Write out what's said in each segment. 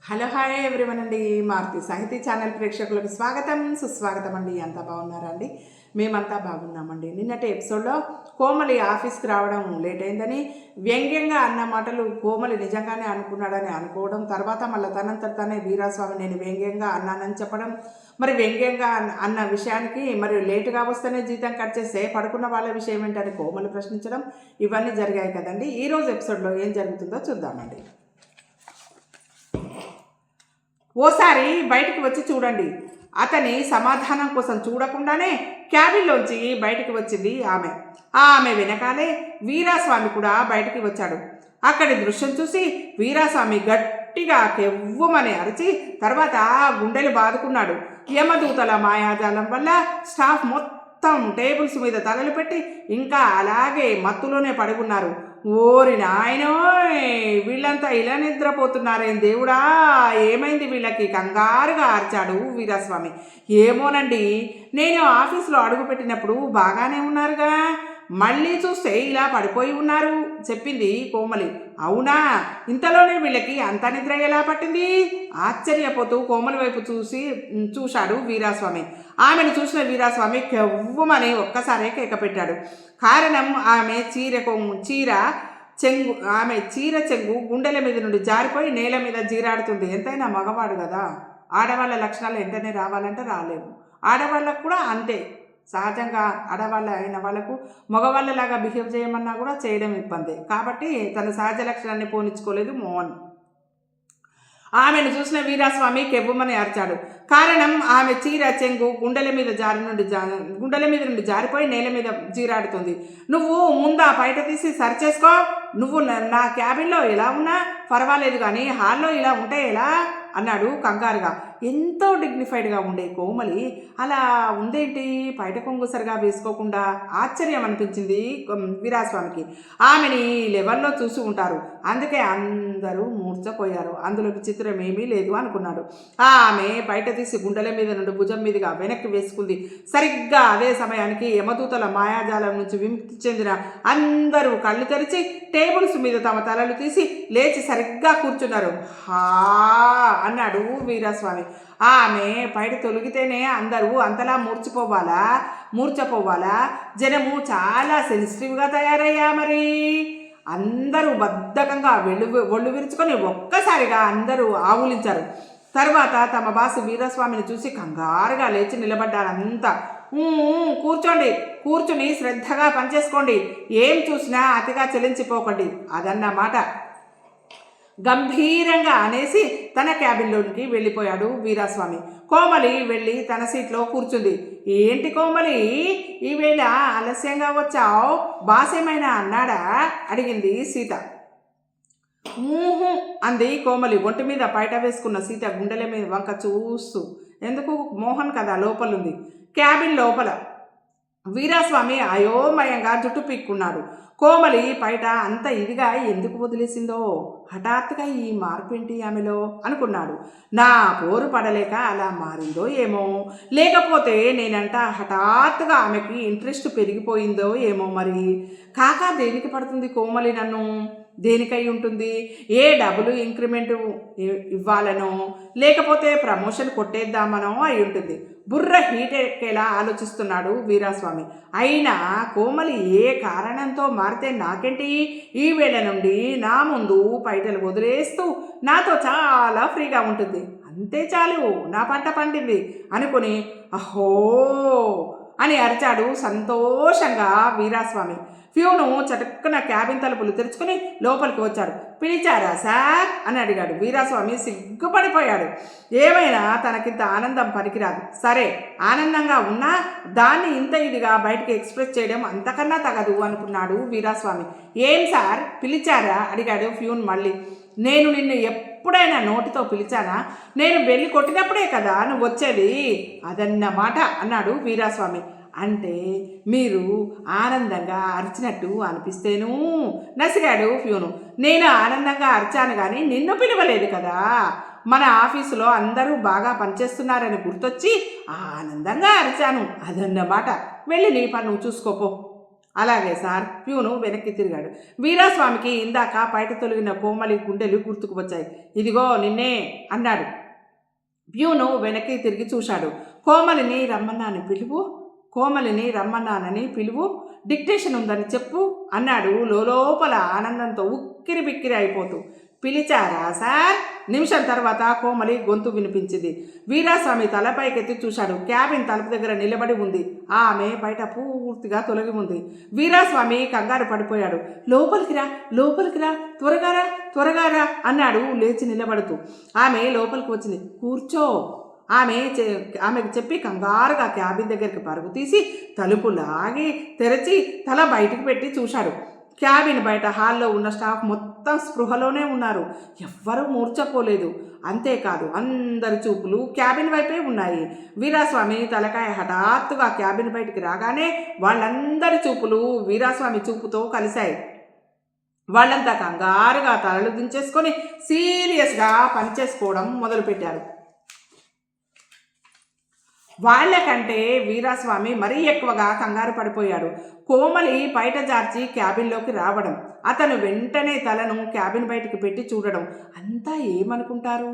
Hello hi everyone అండి. మారుతి సాహితీ channel ప్రేక్షకులకు స్వాగతం సుస్వాగతం అండి. అంతా బాగున్నారా అండి? మేమంతా బాగున్నామండి. నిన్నటి ఎపిసోడ్లో కోమలి ఆఫీస్కి రావడం లేట్ అయిందని వ్యంగ్యంగా అన్న మాటలు కోమలి నిజంగానే అనుకున్నాడని అనుకోవడం, తర్వాత మళ్ళీ తనంతట తనే వీరాస్వామి నేను వ్యంగ్యంగా అన్నానని చెప్పడం, మరి వ్యంగ్యంగా అన్న విషయానికి మరి లేటుగా వస్తేనే జీతం కట్ చేస్తే పడుకున్న వాళ్ళ విషయం ఏంటని కోమలి ప్రశ్నించడం, ఇవన్నీ జరిగాయి కదండి. ఈరోజు ఎపిసోడ్లో ఏం జరుగుతుందో చూద్దామండి. ఓసారి బయటికి వచ్చి చూడండి. అతని సమాధానం కోసం చూడకుండానే క్యాబిన్లోంచి బయటికి వచ్చింది ఆమె వెనకాలే వీరాస్వామి కూడా బయటికి వచ్చాడు. అక్కడి దృశ్యం చూసి వీరాస్వామి గట్టిగా కెవ్వుమని అరిచి తర్వాత గుండెలు బాదుకున్నాడు. యమదూతల మాయాజాలం వల్ల స్టాఫ్ మొత్తం టేబుల్స్ మీద తలలు పెట్టి ఇంకా అలాగే మత్తులోనే పడి ఉన్నారు. ఓరి నాయనోయ్, వీళ్ళంతా ఇలా నిద్రపోతున్నారేం దేవుడా, ఏమైంది వీళ్ళకి? కంగారుగా అరిచాడు వీరాస్వామి. ఏమోనండి, నేను ఆఫీసులో అడుగుపెట్టినప్పుడు బాగానే ఉన్నారుగా, మళ్ళీ చూస్తే ఇలా పడిపోయి ఉన్నారు చెప్పింది కోమలి. అవునా, ఇంతలోనే వీళ్ళకి అంత నిద్ర ఎలా పట్టింది? ఆశ్చర్యపోతూ కోమలి వైపు చూశాడు వీరాస్వామి. ఆమెను చూసిన వీరాస్వామి కెవ్వుమని ఒక్కసారే కేక పెట్టాడు. కారణం ఆమె చీర చెంగు గుండెల మీద నుండి జారిపోయి నేల మీద జీరాడుతుంది. ఎంతైనా మగవాడు కదా, ఆడవాళ్ళ లక్షణాలు వెంటనే రావాలంటే రాలేవు. ఆడవాళ్ళకు కూడా అంతే, సహజంగా ఆడవాళ్ళ అయిన వాళ్ళకు మగవాళ్ళలాగా బిహేవ్ చేయమన్నా కూడా చేయడం ఇబ్బంది. కాబట్టి తన సహజ లక్షణాన్ని పోనిచ్చుకోలేదు మోహన్. ఆమెను చూసిన వీరాస్వామి కెవ్వుమని అరిచాడు. కారణం ఆమె చీర చెంగు గుండెల మీద నుండి జారిపోయి నేల మీద జీరాడుతుంది. నువ్వు ముందా బయట తీసి సరి చేసుకో. నువ్వు నా క్యాబిన్లో ఎలా ఉన్నా పర్వాలేదు, కానీ హాల్లో ఇలా ఉంటే ఎలా అన్నాడు కంగారుగా. ఎంతో డిగ్నిఫైడ్గా ఉండే కోమలి అలా ఉందేంటి, బయట కొంగు సరిగా వేసుకోకుండా? ఆశ్చర్యం అనిపించింది వీరాస్వామికి. ఆమెని లెవెల్లో చూసి ఉంటారు, అందుకే అందరూ మూర్చపోయారు. అందులో విచిత్రం ఏమీ లేదు అనుకున్నాడు. ఆమె బయట తీసి గుండెల మీద నుండి భుజం మీదుగా వెనక్కి వేసుకుంది. సరిగ్గా అదే సమయానికి యమదూతల మాయాజాలం నుంచి విముక్తి చెందిన అందరూ కళ్ళు తెరిచి టేబుల్స్ మీద తమ తలలు తీసి లేచి సరిగ్గా కూర్చున్నారు. హా అన్నాడు వీరాస్వామి. ఆమె బయట తొలగితేనే అందరూ అంతలా మూర్చపోవాలా? జనము చాలా సెన్సిటివ్గా తయారయ్యా. మరి అందరూ బద్ధకంగా ఒళ్ళు విరుచుకొని ఒక్కసారిగా అందరూ ఆవులించారు. తర్వాత తమ బాసు వీరాస్వామిని చూసి కంగారుగా లేచి నిలబడ్డారంతా. కూర్చుని శ్రద్ధగా పనిచేసుకోండి, ఏం చూసినా అతిగా చెలించిపోకండి అదన్నమాట గంభీరంగా అనేసి తన క్యాబిన్లోనికి వెళ్ళిపోయాడు వీరాస్వామి. కోమలి వెళ్ళి తన సీట్లో కూర్చుంది. ఏంటి కోమలి, ఈవేళ ఆలస్యంగా వచ్చావు, బాస్ ఏమైనా అన్నాడా అడిగింది సీత. అంది కోమలి ఒంటి మీద పైట వేసుకున్న సీత గుండెల మీద వంక చూస్తూ. ఎందుకు, మోహన్ కదా లోపలుంది. క్యాబిన్ లోపల వీరాస్వామి అయోమయంగా జుట్టు పీక్కున్నాడు. కోమలి బయట అంత ఇదిగా ఎందుకు వదిలేసిందో, హఠాత్తుగా ఈ మార్పు ఏంటి ఆమెలో అనుకున్నాడు. నా పోరు పడలేక అలా మారిందో ఏమో, లేకపోతే నేనంట హఠాత్తుగా ఆమెకి ఇంట్రెస్ట్ పెరిగిపోయిందో ఏమో. మరి కాక దేనికి పడుతుంది కోమలి నన్ను? దేనికై ఉంటుంది? ఏ డబుల్ ఇంక్రిమెంట్ ఇవ్వాలనో, లేకపోతే ప్రమోషన్ కొట్టేద్దామనో అయి ఉంటుంది. బుర్ర హీట్ ఎక్కేలా ఆలోచిస్తున్నాడు వీరాస్వామి. అయినా కోమలి ఏ కారణంతో మారితే నాకేంటి? ఈ వేళ నుండి నా ముందు పైటలు వదిలేస్తూ నాతో చాలా ఫ్రీగా ఉంటుంది, అంతే చాలు, నా పంట పండింది అనుకుని అహో అని అరిచాడు సంతోషంగా వీరాస్వామి. ఫ్యూను చటుక్కున క్యాబిన్ తలుపులు తెరుచుకుని లోపలికి వచ్చాడు. పిలిచారా సార్ అని అడిగాడు. వీరాస్వామి సిగ్గుపడిపోయాడు. ఏమైనా తనకింత ఆనందం పనికిరాదు. సరే, ఆనందంగా ఉన్నా దాన్ని ఇంత ఇదిగా బయటికి ఎక్స్ప్రెస్ చేయడం అంతకన్నా తగదు అనుకున్నాడు వీరాస్వామి. ఏం సార్ పిలిచారా అడిగాడు ఫ్యూన్ మళ్ళీ. నేను నిన్ను ఎప్పుడైనా నోటితో పిలిచానా? నేను వెళ్ళి కొట్టినప్పుడే కదా నువ్వు వచ్చేది, అదన్నమాట అన్నాడు వీరాస్వామి. అంటే మీరు ఆనందంగా అరిచినట్టు అనిపిస్తేను నసిగాడు ఫ్యూను. నేను ఆనందంగా అరిచాను కానీ నిన్ను పిలవలేదు కదా. మన ఆఫీసులో అందరూ బాగా పనిచేస్తున్నారని గుర్తొచ్చి ఆనందంగా అరిచాను, అదన్నమాట. వెళ్ళి నీ పని నువ్వు చూసుకోపో అలాగే సార్. ప్యూను వెనక్కి తిరిగాడు. వీరాస్వామికి ఇందాక బయట తొలగిన కోమలి గుండెలు గుర్తుకు వచ్చాయి. ఇదిగో నిన్నే అన్నాడు. ప్యూను వెనక్కి తిరిగి చూశాడు. కోమలిని రమ్మన్నాను పిలువు, కోమలిని రమ్మన్నానని పిలువు, డిక్టేషన్ ఉందని చెప్పు అన్నాడు లోపల ఆనందంతో ఉక్కిరి బిక్కిరి అయిపోతూ. పిలిచారా సార్? నిమిషం తర్వాత కోమలి గొంతు వినిపించింది. వీరాస్వామి తలపైకెత్తి చూశాడు. క్యాబిన్ తలుపు దగ్గర నిలబడి ఉంది. ఆమె బయట పూర్తిగా తొలగి ఉంది. వీరాస్వామి కంగారు పడిపోయాడు. లోపలికి రా, లోపలికి రా, త్వరగా రా, త్వరగా రా అన్నాడు లేచి నిలబడుతూ. ఆమె లోపలికి వచ్చింది. కూర్చో ఆమెకు చెప్పి కంగారుగా క్యాబిన్ దగ్గరికి పరుగు తీసి తలుపు లాగి తెరచి తల బయటికి పెట్టి చూశాడు. క్యాబిన్ బయట హాల్లో ఉన్న స్టాఫ్ మొత్తం స్పృహలోనే ఉన్నారు. ఎవ్వరూ మూర్చపోలేదు. అంతేకాదు అందరి చూపులు క్యాబిన్ వైపే ఉన్నాయి. వీరాస్వామి తలకాయ హఠాత్తుగా క్యాబిన్ బయటికి రాగానే వాళ్ళందరి చూపులు వీరాస్వామి చూపుతో కలిశాయి. వాళ్ళంతా కంగారుగా తలలు దించేసుకొని సీరియస్గా పనిచేసుకోవడం మొదలుపెట్టారు. వాళ్ళకంటే వీరాస్వామి మరీ ఎక్కువగా కంగారు పడిపోయాడు. కోమలి బయట జార్చి క్యాబిన్లోకి రావడం, అతను వెంటనే తలను క్యాబిన్ బయటికి పెట్టి చూడడం. అంతా ఏమనుకుంటారు?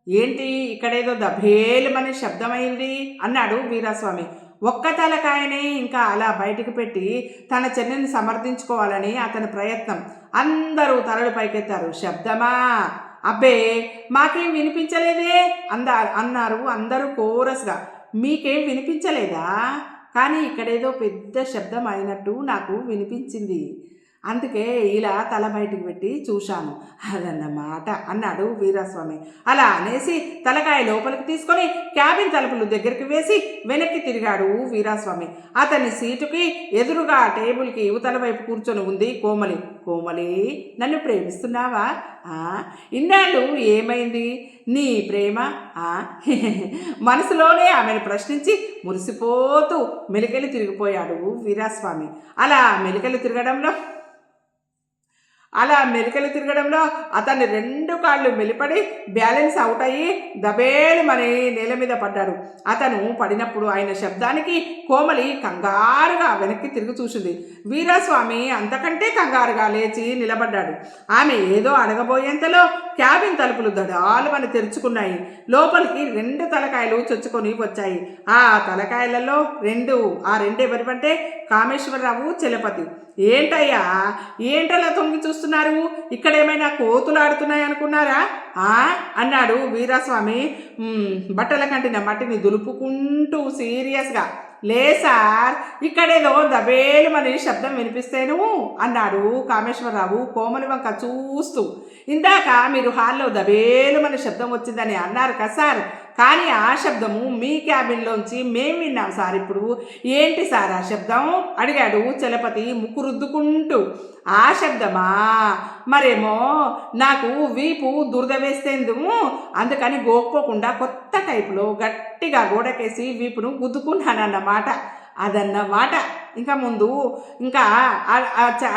ఏంటి ఇక్కడేదో దభేలుమని శబ్దమైంది అన్నాడు వీరాస్వామి. ఒక్క తలకాయనే ఇంకా అలా బయటికి పెట్టి తన చెన్నెని సమర్థించుకోవాలని అతని ప్రయత్నం. అందరూ తలలు పైకెత్తారు. శబ్దమా? అబ్బే మాకేం వినిపించలేదే అన్నారు అందరూ కోరస్గా. మీకేం వినిపించలేదా? కానీ ఇక్కడేదో పెద్ద శబ్దం అయినట్టు నాకు వినిపించింది, అందుకే ఇలా తల బయటికి పెట్టి చూశాను అదన్నమాట అన్నాడు వీరాస్వామి. అలా అనేసి తలకాయ లోపలికి తీసుకొని క్యాబిన్ తలుపులు దగ్గరికి వేసి వెనక్కి తిరిగాడు వీరాస్వామి. అతని సీటుకి ఎదురుగా టేబుల్కి యువతల వైపు కూర్చొని ఉంది కోమలి. కోమలి, నన్ను ప్రేమిస్తున్నావా? ఇన్నాళ్ళు ఏమైంది నీ ప్రేమ? మనసులోనే ఆమెను ప్రశ్నించి మురిసిపోతూ మెలికలు తిరిగిపోయాడు వీరాస్వామి. అలా మెలికలు తిరగడంలో అతన్ని రెండు కాళ్ళు మెలిపడి బ్యాలెన్స్ అవుట్ అయ్యి దబేలుమని నేల మీద పడ్డాడు. అతను పడినప్పుడు ఆయన శబ్దానికి కోమలి కంగారుగా వెనక్కి తిరిగి చూసింది. వీరాస్వామి అంతకంటే కంగారుగా లేచి నిలబడ్డాడు. ఆమె ఏదో అడగబోయేంతలో క్యాబిన్ తలుపులు దడాలుమని తెరుచుకున్నాయి. లోపలికి రెండు తలకాయలు చొచ్చుకొని వచ్చాయి. ఆ తలకాయలలో రెండు ఎవరివంటే కామేశ్వరరావు, చలపతి. ఏంటయ్యా, ఏంటలా తొంగి చూస్తున్నారు? ఇక్కడేమైనా కోతులు ఆడుతున్నాయి అనుకున్నారా అన్నాడు వీరాస్వామి బట్టల కంటిన మట్టిని దులుపుకుంటూ సీరియస్గా. లే సార్, ఇక్కడేదో దబేలుమని శబ్దం వినిపిస్తేను అన్నాడు కామేశ్వరరావు కోమలి వంక చూస్తూ. ఇందాక మీరు హాల్లో దబేలుమని శబ్దం వచ్చిందని అన్నారు కదా సార్, కానీ ఆ శబ్దము మీ క్యాబిన్లోంచి మేము విన్నాం సార్. ఇప్పుడు ఏంటి సార్ ఆ శబ్దం అడిగాడు చలపతి ముక్కు రుద్దుకుంటూ. ఆ శబ్దమా? మరేమో నాకు వీపు దురద వేస్తేందుకు, అందుకని గోక్కోకుండా కొత్త టైపులో గట్టిగా గోడకేసి వీపును గుద్దుకున్నానన్నమాట. అదన్నమాట. ఇంకా ముందు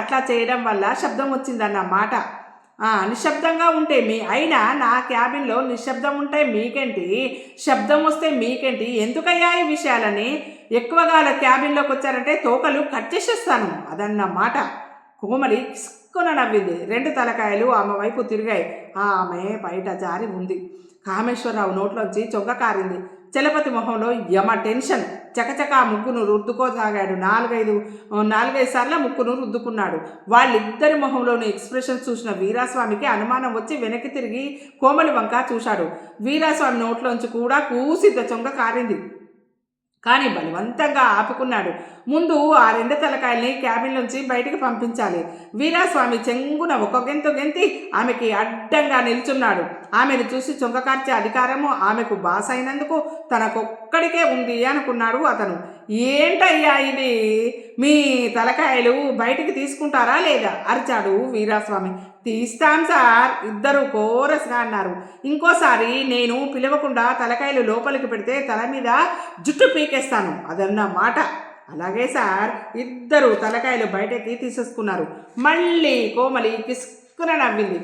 అట్లా చేయడం వల్ల శబ్దం వచ్చిందన్నమాట. నిశ్శబ్దంగా ఉంటే అయినా నా క్యాబిన్లో నిశ్శబ్దం ఉంటే మీకేంటి, శబ్దం వస్తే మీకేంటి? ఎందుకయ్యా ఈ విషయాలని? ఎక్కువగా క్యాబిన్లోకి వచ్చారంటే తోకలు కట్ చేసేస్తాను అదన్నమాట. కోమలి కిస్కున నవ్వింది. రెండు తలకాయలు ఆమె వైపు తిరిగాయి. ఆమె బయట జారి ఉంది. కామేశ్వరరావు నోట్లోంచి చొంగ కారింది. చలపతి మొహంలో యమ టెన్షన్. చకచకా ముగ్గును రుద్దుకోసాగాడు. నాలుగైదు సార్లు ముక్కును రుద్దుకున్నాడు. వాళ్ళిద్దరి మొహంలోని ఎక్స్ప్రెషన్ చూసిన వీరాస్వామికి అనుమానం వచ్చి వెనక్కి తిరిగి కోమలి వంక చూశాడు. వీరాస్వామి నోట్లోంచి కూడా కూసిద్ద చొంగ కారింది. కానీ బలవంతంగా ఆపుకున్నాడు. ముందు ఆ రెండు తలకాయల్ని క్యాబిన్లోంచి బయటికి పంపించాలి. వీరాస్వామి చెంగున ఒక గెంతు గెంతి ఆమెకి అడ్డంగా నిల్చున్నాడు. ఆమెను చూసి చొంగకార్చే అధికారము ఆమెకు బాస్ అయినందుకు తనకొక్కడికే ఉంది అనుకున్నాడు అతను. ఏంటయ్యా ఇది, మీ తలకాయలు బయటికి తీసుకుంటారా లేదా అరిచాడు వీరాస్వామి. తీస్తాం సార్, ఇద్దరు కోరస్గా అన్నారు. ఇంకోసారి నేను పిలవకుండా తలకాయలు లోపలికి పెడితే తల మీద జుట్టు పీకేస్తాను అదన్నమాట. అలాగే సార్. ఇద్దరు తలకాయలు బయటకి తీసేసుకున్నారు. మళ్ళీ కోమలి కిస్కున నవ్వింది.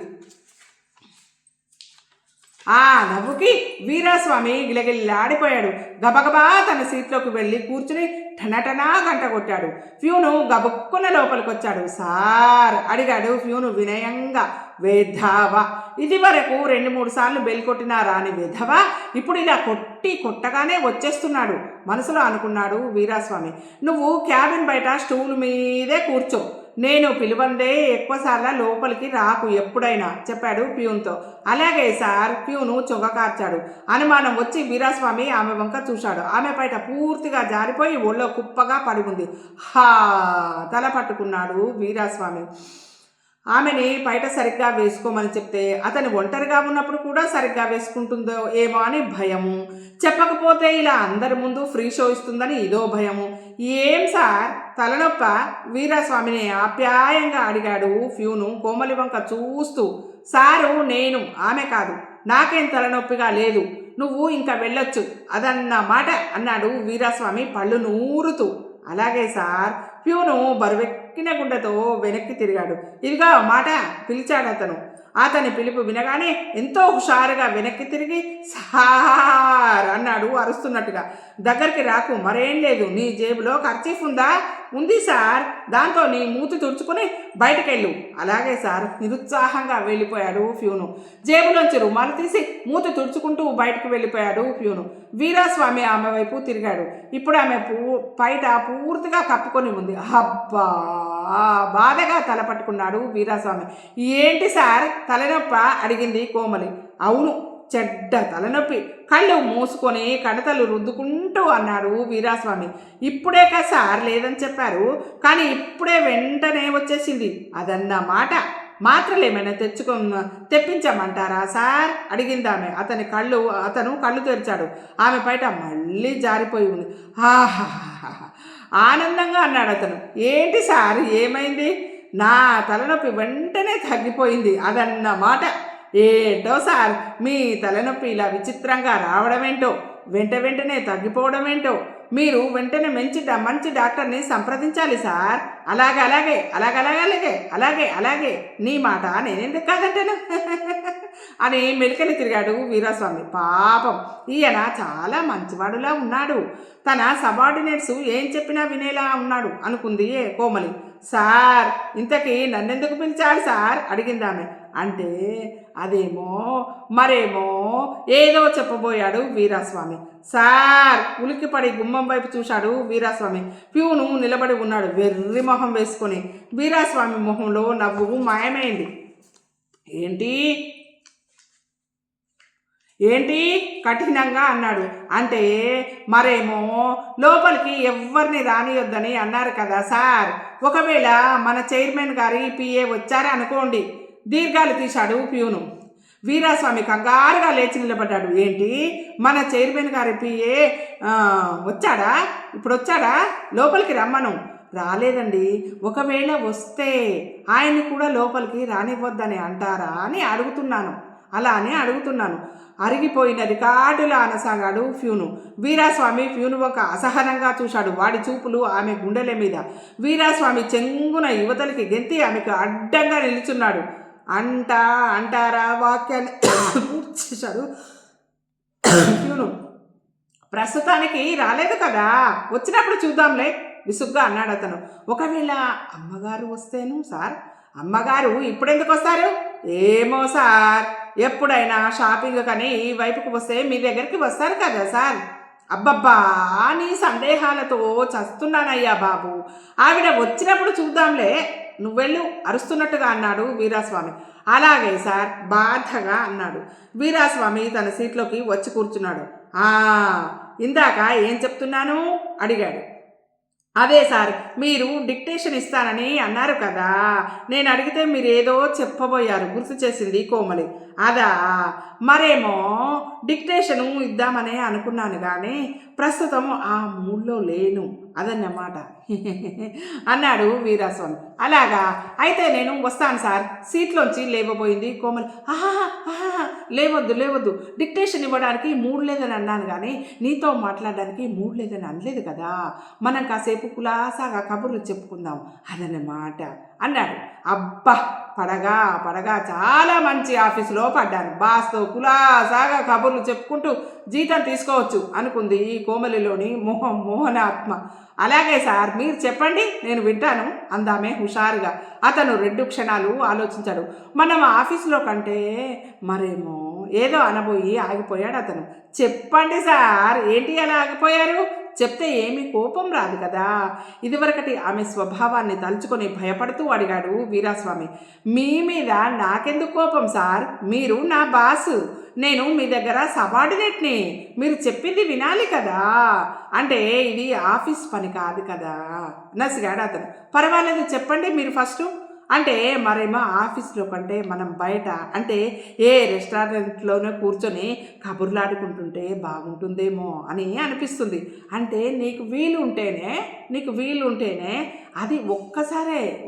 ఆ నవ్వుకి వీరాస్వామి గిలగిల్లాడిపోయాడు. గబగబా తన సీట్లోకి వెళ్ళి కూర్చుని టనటనా గంట కొట్టాడు. ఫ్యూను గబుక్కున లోపలికొచ్చాడు. సార్ అడిగాడు ఫ్యూను వినయంగా. వెధవా, ఇది వరకు 2-3 సార్లు బెల్ కొట్టినా రాని వెధవా ఇప్పుడు ఇలా కొట్టగానే వచ్చేస్తున్నాడు మనసులో అనుకున్నాడు వీరాస్వామి. నువ్వు క్యాబిన్ బయట స్టూల్ మీదే కూర్చో, నేను పిలువందే ఎక్కువసార్లు లోపలికి రాకు ఎప్పుడైనా చెప్పాడు ప్యూన్తో. అలాగే సార్, ప్యూను చొగకార్చాడు. అనుమానం వచ్చి వీరాస్వామి ఆమె వంక చూశాడు. ఆమె బయట పూర్తిగా జారిపోయి ఒళ్ళో కుప్పగా పడి ఉంది. హా తల పట్టుకున్నాడు వీరాస్వామి. ఆమెని బయట సరిగ్గా వేసుకోమని చెప్తే అతను ఒంటరిగా ఉన్నప్పుడు కూడా సరిగ్గా వేసుకుంటుందో ఏమో అని భయము, చెప్పకపోతే ఇలా అందరి ముందు ఫ్రీ షో ఇస్తుందని ఇదో భయము. ఏం సార్ తలనొప్ప? వీరాస్వామిని ఆప్యాయంగా అడిగాడు ఫ్యూను కోమలి వంక చూస్తూ. సారు నేను, ఆమె కాదు. నాకేం తలనొప్పిగా లేదు, నువ్వు ఇంకా వెళ్ళొచ్చు అదన్నమాట అన్నాడు వీరాస్వామి పళ్ళు నూరుతూ. అలాగే సార్. ప్యూను బరువెక్కిన గుండెతో వెనక్కి తిరిగాడు. ఇదిగా మాట పిలిచాడు అతను. అతని పిలుపు వినగానే ఎంతో హుషారుగా వెనక్కి తిరిగి సార్ అన్నాడు అరుస్తున్నట్టుగా. దగ్గరికి రాకు, మరేం లేదు. నీ జేబులో కర్చీఫ్ ఉందా? ఉంది సార్, దాంతో నీ మూతి తుడుచుకుని బయటకెళ్ళు. అలాగే సార్ నిరుత్సాహంగా వెళ్ళిపోయాడు ఫ్యూను. జేబులోంచి రుమాలు తీసి మూతి తుడుచుకుంటూ బయటకు వెళ్ళిపోయాడు ఫ్యూను. వీరాస్వామి ఆమె వైపు తిరిగాడు. ఇప్పుడు ఆమె బయట పూర్తిగా కప్పుకొని ఉంది. అబ్బా, బాధగా తల పట్టుకున్నాడు వీరాస్వామి. ఏంటి సార్ తలనొప్ప అడిగింది కోమలి. అవును, చెడ్డ తలనొప్పి. కళ్ళు మూసుకొని కడతలు రుద్దుకుంటూ అన్నాడు వీరాస్వామి. ఇప్పుడే కదా సార్ లేదని చెప్పారు, కానీ ఇప్పుడే వెంటనే వచ్చేసింది అదన్నమాట. మాత్రలు ఏమైనా తెప్పించమంటారా సార్ అడిగిందామె. అతను కళ్ళు తెరిచాడు. ఆమె బయట మళ్ళీ జారిపోయి ఉంది. ఆహాహా ఆనందంగా అన్నాడు అతను. ఏంటి సార్ ఏమైంది? నా తలనొప్పి వెంటనే తగ్గిపోయింది అదన్నమాట. ఏంటో సార్ మీ తలనొప్పి ఇలా విచిత్రంగా రావడమేంటో, వెంటనే తగ్గిపోవడం ఏంటో. మీరు వెంటనే మంచి డాక్టర్ని సంప్రదించాలి సార్. అలాగే నీ మాట నేనెందుకు కాదంటాను అని మెలికలు తిరిగాడు వీరాస్వామి. పాపం, ఈయన చాలా మంచివాడులా ఉన్నాడు, తన సబార్డినేట్స్ ఏం చెప్పినా వినేలా ఉన్నాడు అనుకుంది కోమలి. సార్ ఇంతకీ నన్నెందుకు పిలిచాడు సార్ అడిగిందామె. అంటే మరేమో ఏదో చెప్పబోయాడు వీరాస్వామి. సార్ ఉలిక్కిపడి గుమ్మం వైపు చూశాడు వీరాస్వామి. ప్యూను నిలబడి ఉన్నాడు వెర్రి మొహం వేసుకొని. వీరాస్వామి మొహంలో నవ్వు మాయమైంది. ఏంటి కఠినంగా అన్నాడు. అంటే మరేమో లోపలికి ఎవరిని రానియొద్దని అన్నారు కదా సార్. ఒకవేళ మన చైర్మన్ గారి పిఏ వచ్చారే అనుకోండి. దీర్ఘాలు తీశాడు ప్యూను. వీరాస్వామి కంగారుగా లేచి నిలబడ్డాడు. ఏంటి మన చైర్మన్ గారి పిఏ ఇప్పుడు వచ్చాడా? లోపలికి రమ్మను. రాలేదండి. ఒకవేళ వస్తే ఆయన్ని కూడా లోపలికి రానివ్వద్దని అంటారా అని అడుగుతున్నాను. అరిగిపోయిన రికార్డులా అనసాగాడు ఫ్యూను. వీరాస్వామి ఫ్యూను ఒక అసహనంగా చూశాడు. వాడి చూపులు ఆమె గుండెల మీద. వీరాస్వామి చెంగున యువతలకి గెంతి ఆమెకు అడ్డంగా నిలుచున్నాడు. అంటారా వాక్యాన్ని పూర్తి చేశాడు ఫ్యూను. ప్రస్తుతానికి రాలేదు కదా, వచ్చినప్పుడు చూద్దాంలే విసుగ్గా అన్నాడు అతను. ఒకవేళ అమ్మగారు వస్తేను సార్? అమ్మగారు ఇప్పుడెందుకు వస్తారు? ఏమో సార్, ఎప్పుడైనా షాపింగ్ కానీ ఈ వైపుకు వస్తే మీ దగ్గరికి వస్తారు కదా సార్. అబ్బబ్బా, నీ సందేహాలతో చస్తున్నానయ్యా బాబు. ఆవిడ వచ్చినప్పుడు చూద్దాంలే, నువ్వెళ్ళు అరుస్తున్నట్టుగా అన్నాడు వీరాస్వామి. అలాగే సార్ బాధగా అన్నాడు. వీరాస్వామి తన సీట్లోకి వచ్చి కూర్చున్నాడు. ఇందాక ఏం చెప్తున్నాను అడిగాడు. అదే సార్, మీరు డిక్టేషన్ ఇస్తానని అన్నారు కదా, నేను అడిగితే మీరు ఏదో చెప్పబోయారు గుర్తు చేసింది కోమలి. అదా, మరేమో డిక్టేషను ఇద్దామనే అనుకున్నాను కానీ ప్రస్తుతం ఆ మూడ్లో లేను అదన్నమాట అన్నాడు వీరాస్వామి. అలాగా, అయితే నేను వస్తాను సార్. సీట్లోంచి లేవబోయింది కోమలి. లేవద్దు, డిక్టేషన్ ఇవ్వడానికి మూడ్ లేదని అన్నాను కానీ నీతో మాట్లాడడానికి మూడ్ లేదని అనలేదు కదా. మనం కాసేపు కులాసాగా కబుర్లు చెప్పుకుందాం అదన్నమాట అన్నాడు. అబ్బా, పడగా చాలా మంచి ఆఫీసులో పడ్డాను. బాస్తో కులాసాగా కబుర్లు చెప్పుకుంటూ జీతం తీసుకోవచ్చు అనుకుంది ఈ కోమలిలోని మోహనాత్మ. అలాగే సార్, మీరు చెప్పండి, నేను వింటాను అందామే హుషారుగా. అతను 2 క్షణాలు ఆలోచించాడు. మనం ఆఫీసులో కంటే మరేమో ఏదో అనబోయి ఆగిపోయాడు అతను. చెప్పండి సార్, ఏంటి అలా ఆగిపోయారు? చెప్తే ఏమీ కోపం రాదు కదా. ఇదివరకటి ఆమె స్వభావాన్ని తలుచుకొని భయపడుతూ అడిగాడు వీరాస్వామి. మీ మీద నాకెందుకు కోపం సార్? మీరు నా బాసు, నేను మీ దగ్గర సబార్డినేట్ని. మీరు చెప్పింది వినాలి కదా. అంటే ఇది ఆఫీస్ పని కాదు కదా నసిగాడు అతను. పర్వాలేదు చెప్పండి మీరు ఫస్ట్. అంటే మరేమో ఆఫీస్లో కంటే మనం బయట అంటే ఏ రెస్టారెంట్లోనే కూర్చొని కబుర్లాడుకుంటుంటే బాగుంటుందేమో అని అనిపిస్తుంది. అంటే నీకు వీలు ఉంటేనే అది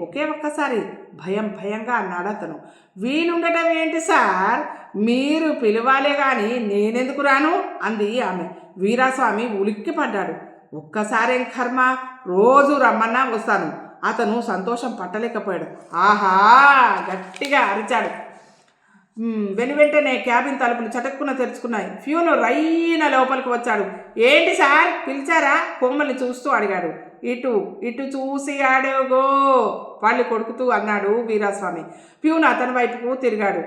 ఒకే ఒక్కసారి భయంగా అన్నాడు అతను. వీలుండటం ఏంటి సార్? మీరు పిలవాలే కానీ నేనెందుకు రాను అంది ఆమె. వీరాస్వామి ఉలిక్కి పడ్డాడు. ఒక్కసారేం కర్మ, రోజు రమ్మన్నా వస్తాను. అతను సంతోషం పట్టలేకపోయాడు. ఆహా గట్టిగా అరిచాడు. వెంటనే క్యాబిన్ తలుపులు చటుక్కున తెరుచుకున్నాయి. ఫ్యూను రైన లోపలికి వచ్చాడు. ఏంటి సార్ పిలిచారా? కోమల్ని చూస్తూ అడిగాడు. ఇటు చూసి అడుగో వాళ్ళు కొడుకుతూ అన్నాడు వీరాస్వామి. ఫ్యూన్ అతని వైపుకు తిరిగాడు.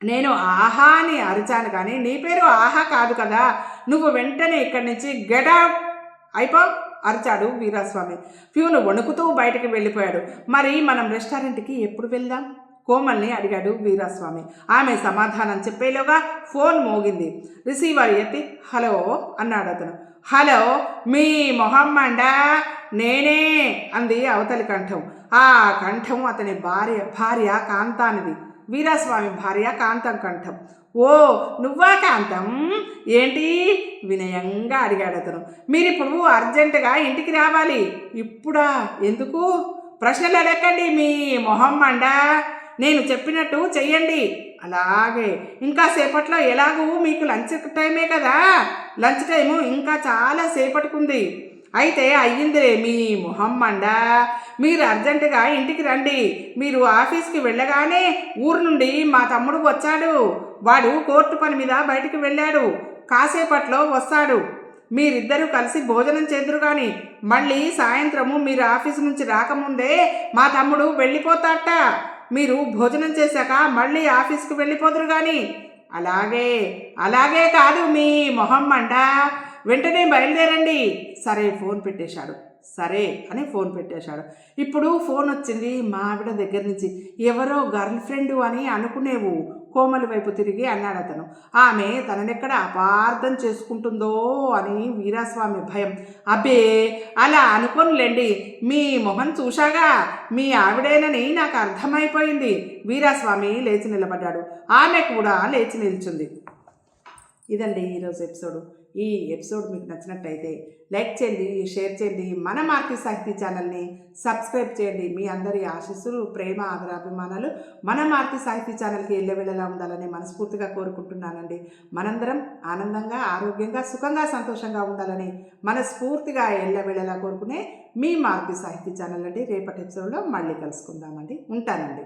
నేను ఆహా అని అరిచాను కానీ నీ పేరు ఆహా కాదు కదా. నువ్వు వెంటనే ఇక్కడి నుంచి గెట్ అవుట్ అయిపో అరిచాడు వీరాస్వామి. ఫ్యూను వణుకుతూ బయటకు వెళ్ళిపోయాడు. మరి మనం రెస్టారెంట్కి ఎప్పుడు వెళ్దాం? కోమల్ని అడిగాడు వీరాస్వామి. ఆమె సమాధానం చెప్పేలోగా ఫోన్ మోగింది. రిసీవర్ ఎత్తి హలో అన్నాడు అతను. హలో, మీ మొహమ్మండా? నేనే అంది అవతలి కంఠం. ఆ కంఠం అతని భార్య కాంతానిది. వీరాస్వామి భార్య కాంతం కంఠం. ఓ నువ్వా కాంతం? ఏంటి వినయంగా అడిగాడు అతను. మీరిప్పుడు అర్జెంటుగా ఇంటికి రావాలి. ఇప్పుడా? ఎందుకు? ప్రశ్నలు అడగండి మీ మొహమ్మండా. నేను చెప్పినట్టు చెయ్యండి. అలాగే. ఇంకా సేపట్లో ఎలాగూ మీకు లంచ్ టైమే కదా. లంచ్ టైము ఇంకా చాలా సేపటికుంది. అయితే అయ్యిందిలే మీ మొహమ్మండా. మీరు అర్జెంటుగా ఇంటికి రండి. మీరు ఆఫీస్కి వెళ్ళగానే ఊరు నుండి మా తమ్ముడు వచ్చాడు. వాడు కోర్టు పని మీద బయటికి వెళ్ళాడు. కాసేపట్లో వస్తాడు. మీరిద్దరూ కలిసి భోజనం చేదురు కానీ మళ్ళీ సాయంత్రము మీరు ఆఫీసు నుంచి రాకముందే మా తమ్ముడు వెళ్ళిపోతాట. మీరు భోజనం చేశాక మళ్ళీ ఆఫీస్కి వెళ్ళిపోదురు కానీ. అలాగే కాదు మీ మొహమ్మండా. వెంటనే బయలుదేరండి. సరే అని ఫోన్ పెట్టేశాడు. ఇప్పుడు ఫోన్ వచ్చింది మా ఆవిడ దగ్గర నుంచి. ఎవరో గర్ల్ ఫ్రెండ్ అని అనుకునేవు. కోమలి వైపు తిరిగి అన్నాడు అతను. ఆమె తననెక్కడ అపార్థం చేసుకుంటుందో అని వీరాస్వామి భయం. అబ్బే అలా అనుకోనులేండి. మీ మొహం చూశాగా మీ ఆవిడేనని నాకు అర్థమైపోయింది. వీరాస్వామి లేచి నిలబడ్డాడు. ఆమె కూడా లేచి నిల్చుంది. ఇదండి ఈరోజు ఎపిసోడు. ఈ ఎపిసోడ్ మీకు నచ్చినట్టయితే లైక్ చేయండి, షేర్ చేయండి. మన మార్కి సాహితీ ఛానల్ని సబ్స్క్రైబ్ చేయండి. మీ అందరి ఆశీస్సులు, ప్రేమ, ఆదరాభిమానాలు మన మార్కి సాహితీ ఛానల్కి ఎల్లవేళలా ఉండాలని మనస్ఫూర్తిగా కోరుకుంటున్నానండి. మనందరం ఆనందంగా, ఆరోగ్యంగా, సుఖంగా, సంతోషంగా ఉండాలని మనస్ఫూర్తిగా ఎల్లవేళలా కోరుకునే మీ మార్కి సాహితీ ఛానల్ అండి. రేపటి ఎపిసోడ్లో మళ్ళీ కలుసుకుందామండి. ఉంటానండి.